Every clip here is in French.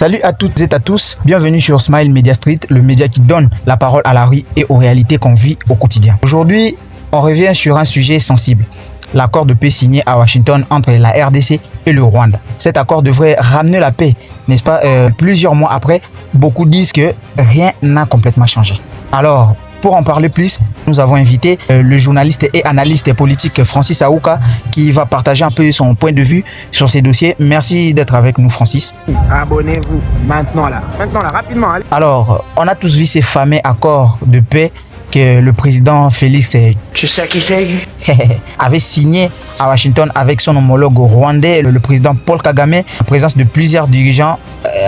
Salut à toutes et à tous, bienvenue sur Smile Media Street, le média qui donne la parole à la rue et aux réalités qu'on vit au quotidien. Aujourd'hui, on revient sur un sujet sensible, l'accord de paix signé à Washington entre la RDC et le Rwanda. Cet accord devrait ramener la paix, n'est-ce pas? Plusieurs mois après, beaucoup disent que rien n'a complètement changé. Alors, pour en parler plus, nous avons invité le journaliste et analyste politique Francis Aouka qui va partager un peu son point de vue sur ces dossiers. Merci d'être avec nous, Francis. Abonnez-vous maintenant là, rapidement. Allez. Alors, on a tous vu ces fameux accords de paix que le président Félix Tu sais qui c'est? avait signé à Washington avec son homologue rwandais, le président Paul Kagame, en présence de plusieurs dirigeants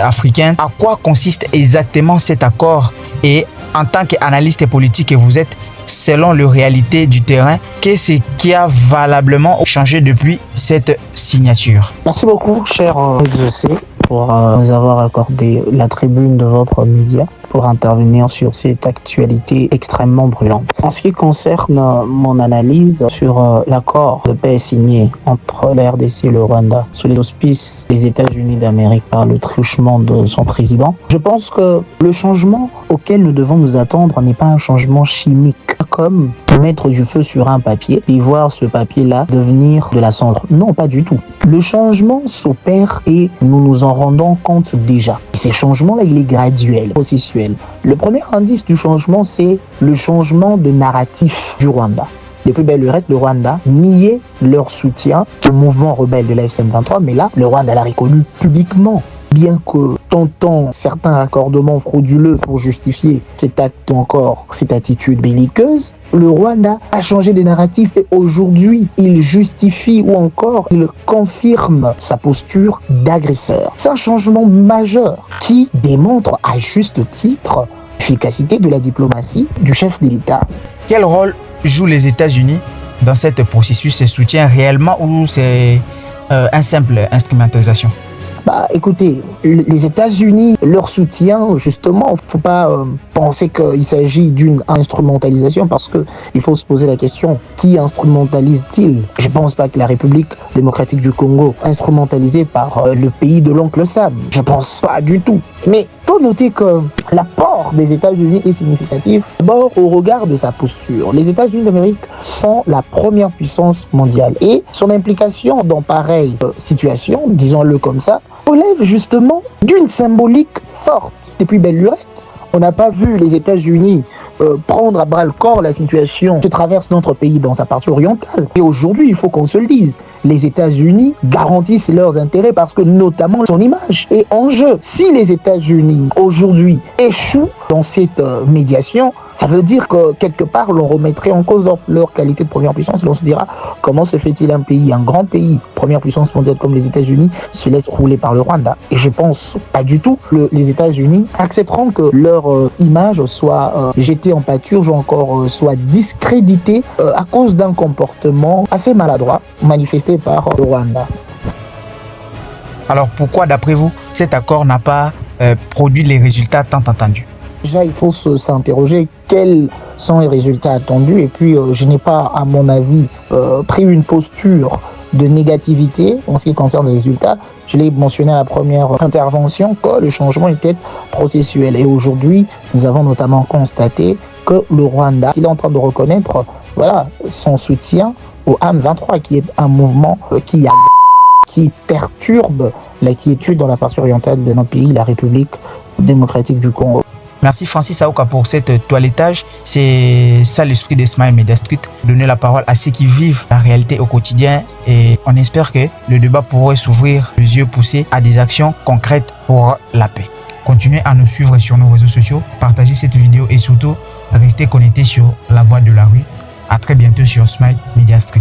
africains. À quoi consiste exactement cet accord et en tant qu'analyste politique que vous êtes, selon la réalité du terrain, qu'est-ce qui a valablement changé depuis cette signature? Merci beaucoup, cher Exaucé, pour nous avoir accordé la tribune de votre média pour intervenir sur cette actualité extrêmement brûlante. En ce qui concerne mon analyse sur l'accord de paix signé entre la RDC et le Rwanda sous les auspices des États-Unis d'Amérique par le truchement de son président, je pense que le changement auquel nous devons nous attendre n'est pas un changement chimique, comme mettre du feu sur un papier et voir ce papier-là devenir de la cendre. Non, pas du tout. Le changement s'opère et nous nous en rendons compte déjà. Et ces changements-là, il est graduel, processuel. Le premier indice du changement, c'est le changement de narratif du Rwanda. Depuis belle lurette, le Rwanda niait leur soutien au mouvement rebelle de la FCM23, mais là, le Rwanda l'a reconnu publiquement. Bien que tentant certains raccordements frauduleux pour justifier cet acte ou encore cette attitude belliqueuse, le Rwanda a changé de narratif et aujourd'hui, il justifie ou encore il confirme sa posture d'agresseur. C'est un changement majeur qui démontre à juste titre l'efficacité de la diplomatie du chef de l'État. Quel rôle jouent les États-Unis dans ce processus? C'est soutien réellement ou c'est une simple instrumentalisation? Écoutez, les États-Unis, leur soutien, justement, il ne faut pas penser qu'il s'agit d'une instrumentalisation parce qu'il faut se poser la question, qui instrumentalise-t-il? Je ne pense pas que la République démocratique du Congo est instrumentalisée par le pays de l'oncle Sam. Je ne pense pas du tout. Mais il faut noter que l'apport des États-Unis est significatif, d'abord au regard de sa posture. Les États-Unis d'Amérique sont la première puissance mondiale et son implication dans pareille situation, disons-le comme ça, relève justement d'une symbolique forte. Depuis belle lurette, on n'a pas vu les États-Unis prendre à bras le corps la situation que traverse notre pays dans sa partie orientale. Et aujourd'hui, il faut qu'on se le dise, les États-Unis garantissent leurs intérêts parce que notamment son image est en jeu. Si les États-Unis aujourd'hui échouent dans cette médiation, ça veut dire que quelque part l'on remettrait en cause leur qualité de première puissance et l'on se dira comment se fait-il un pays, un grand pays, première puissance mondiale comme les États-Unis, se laisse rouler par le Rwanda. Et je pense pas du tout que les États-Unis accepteront que leur image soit jetée en pâture ou encore soit discréditée à cause d'un comportement assez maladroit manifesté par le Rwanda. Alors pourquoi d'après vous cet accord n'a pas produit les résultats tant attendus? Déjà, il faut s'interroger quels sont les résultats attendus et puis je n'ai pas, à mon avis, pris une posture de négativité en ce qui concerne les résultats. Je l'ai mentionné à la première intervention que le changement était processuel et aujourd'hui, nous avons notamment constaté que le Rwanda, il est en train de reconnaître son soutien au M23 qui est un mouvement qui perturbe la quiétude dans la partie orientale de notre pays, la République démocratique du Congo. Merci Francis Aouka pour cette toilettage. C'est ça l'esprit de Smile Media Street, donner la parole à ceux qui vivent la réalité au quotidien et on espère que le débat pourrait s'ouvrir les yeux poussés à des actions concrètes pour la paix. Continuez à nous suivre sur nos réseaux sociaux, partagez cette vidéo et surtout restez connectés sur la voix de la rue. À très bientôt sur Smile Media Street.